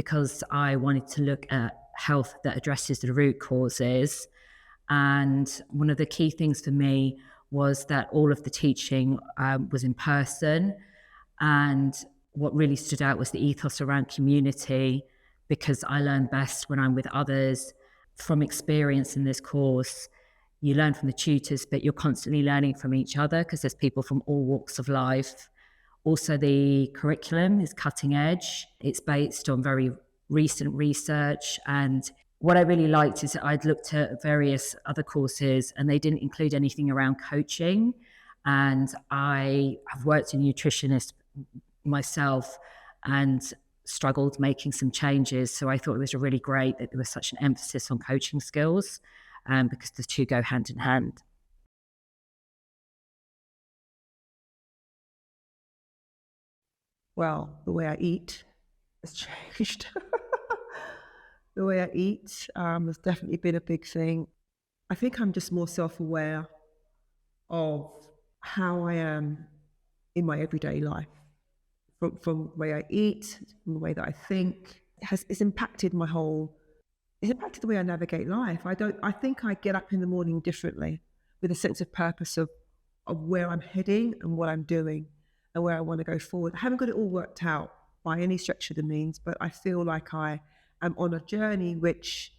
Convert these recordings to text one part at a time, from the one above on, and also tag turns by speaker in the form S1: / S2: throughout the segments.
S1: because I wanted to look at health that addresses the root causes. And one of the key things for me was that all of the teaching was in person. And what really stood out was the ethos around community, because I learn best when I'm with others. From experience in this course, you learn from the tutors, but you're constantly learning from each other because there's people from all walks of life. Also, the curriculum is cutting edge. It's based on very recent research. And what I really liked is that I'd looked at various other courses and they didn't include anything around coaching. And I have worked in nutritionist myself and struggled making some changes. So I thought it was really great that there was such an emphasis on coaching skills, because the two go hand in hand.
S2: Well, the way I eat has changed. The way I eat has definitely been a big thing. I think I'm just more self-aware of how I am in my everyday life. From the way I eat, from the way that I think, it's impacted it's impacted the way I navigate life. I think I get up in the morning differently, with a sense of purpose of where I'm heading and what I'm doing and where I want to go forward. I haven't got it all worked out by any stretch of the means, but I feel like I am on a journey which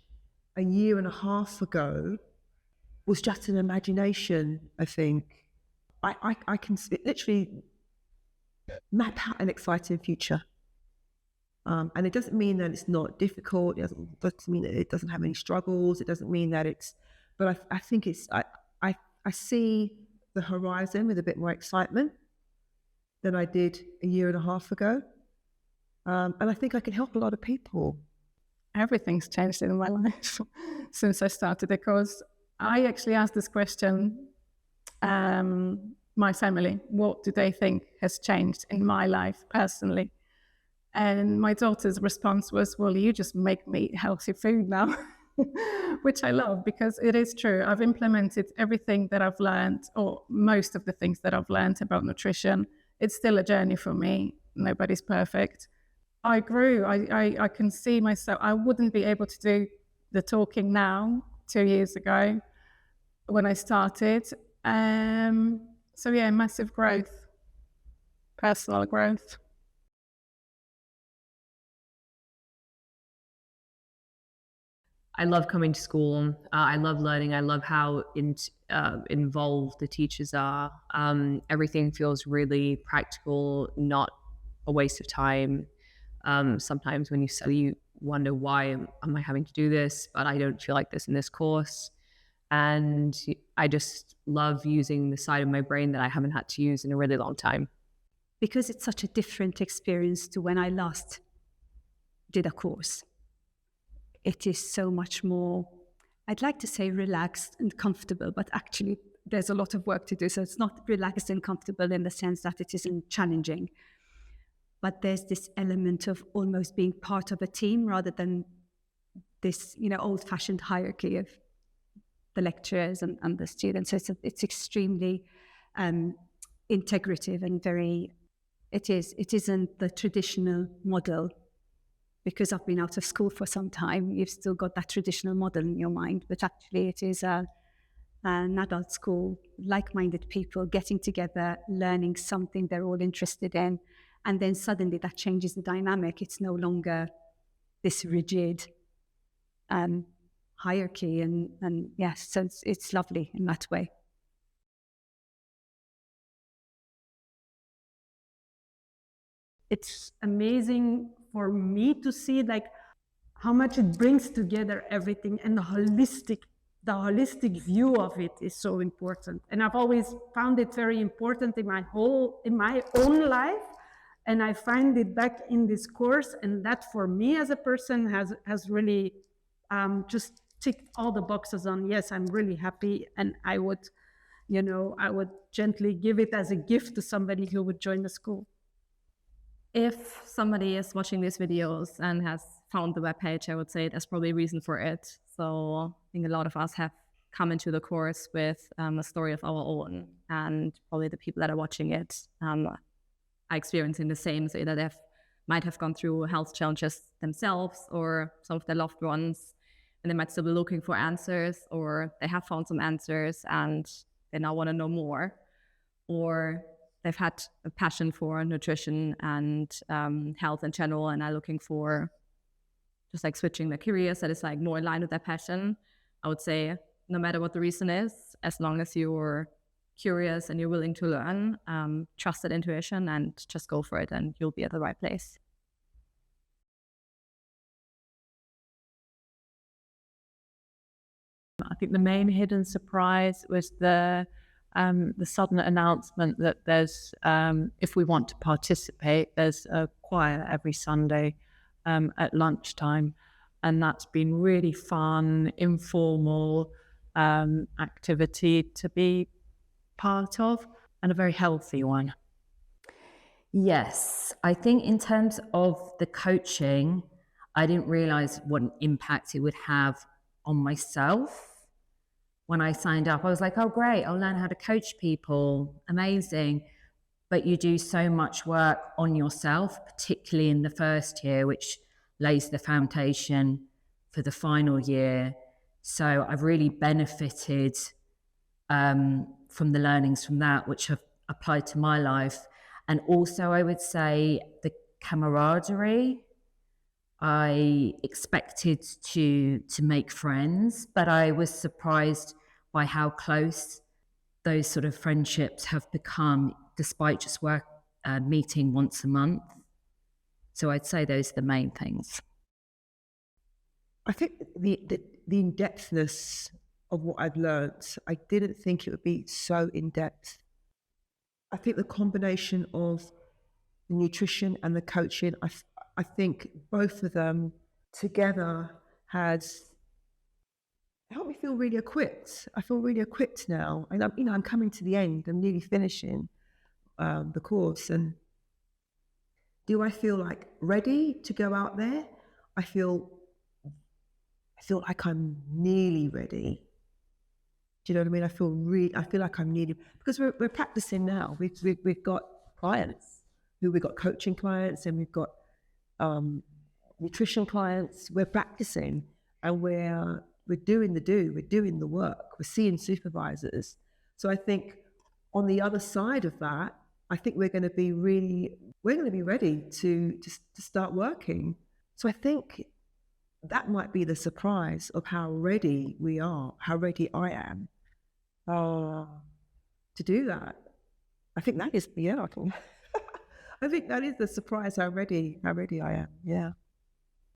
S2: a year and a half ago was just an imagination, I think. I can literally map out an exciting future. And it doesn't mean that it's not difficult. It doesn't mean that it doesn't have any struggles. It doesn't mean that but I think I see the horizon with a bit more excitement than I did a year and a half ago. And I think I can help a lot of people.
S3: Everything's changed in my life since I started the course. I actually asked this question, my family, what do they think has changed in my life personally? And my daughter's response was, well, you just make me eat healthy food now, which I love because it is true. I've implemented everything that I've learned, or most of the things that I've learned about nutrition. It's still a journey for me. Nobody's perfect. I grew. I can see myself. I wouldn't be able to do the talking now 2 years ago when I started. So yeah, massive growth, personal growth.
S4: I love coming to school. I love learning. I love how involved the teachers are. Everything feels really practical, not a waste of time. Sometimes when you study, you wonder, why am I having to do this? But I don't feel like this in this course. And I just love using the side of my brain that I haven't had to use in a really long time.
S5: Because it's such a different experience to when I last did a course. It is so much more, I'd like to say relaxed and comfortable, but actually there's a lot of work to do. So it's not relaxed and comfortable in the sense that it isn't challenging. But there's this element of almost being part of a team rather than this, old-fashioned hierarchy of the lecturers and the students. So it's extremely integrative and it isn't the traditional model. Because I've been out of school for some time, you've still got that traditional model in your mind, but actually it is an adult school, like-minded people getting together, learning something they're all interested in, and then suddenly that changes the dynamic. It's no longer this rigid hierarchy, and yes, so it's lovely in that way.
S6: It's amazing for me to see how much it brings together everything, and the holistic view of it is so important. And I've always found it very important in my own life, and I find it back in this course, and that for me as a person has really just ticked all the boxes on, yes, I'm really happy, and I would gently give it as a gift to somebody who would join the school.
S4: If somebody is watching these videos and has found the webpage, I would say that's probably a reason for it. So I think a lot of us have come into the course with a story of our own, and probably the people that are watching it are experiencing the same. So either they've
S7: might have gone through health challenges themselves or some of their loved ones, and they might still be looking for answers, or they have found some answers and they now want to know more, or they've had a passion for nutrition and health in general and are looking for just like switching their careers that is like more in line with their passion. I would say no matter what the reason is, as long as you're curious and you're willing to learn, trust that intuition and just go for it, and you'll be at the right place.
S8: I think the main hidden surprise was the sudden announcement that there's, if we want to participate, there's a choir every Sunday at lunchtime, and that's been really fun, informal activity to be part of, and a very healthy one.
S1: Yes, I think in terms of the coaching, I didn't realize what an impact it would have on myself. When I signed up, I was like, oh, great, I'll learn how to coach people. Amazing. But you do so much work on yourself, particularly in the first year, which lays the foundation for the final year. So I've really benefited from the learnings from that, which have applied to my life. And also, I would say the camaraderie. I expected to make friends, but I was surprised by how close those sort of friendships have become, despite just meeting once a month. So I'd say those are the main things.
S2: I think the in-depthness of what I've learnt, I didn't think it would be so in-depth. I think the combination of the nutrition and the coaching, I think both of them together has helped me feel really equipped. I feel really equipped now. And I'm coming to the end. I'm nearly finishing the course. And do I feel like ready to go out there? I feel like I'm nearly ready. Do you know what I mean? I feel like I'm nearly, because we're practicing now. We've got clients we've got coaching clients, and we've got nutrition clients. We're practicing, and we're doing we're doing the work, we're seeing supervisors. So I think on the other side of that, I think we're going to be ready to start working. So I think that might be the surprise of how ready we are, how ready I am to do that. I think that is, I think that is the surprise, how ready I am. Yeah.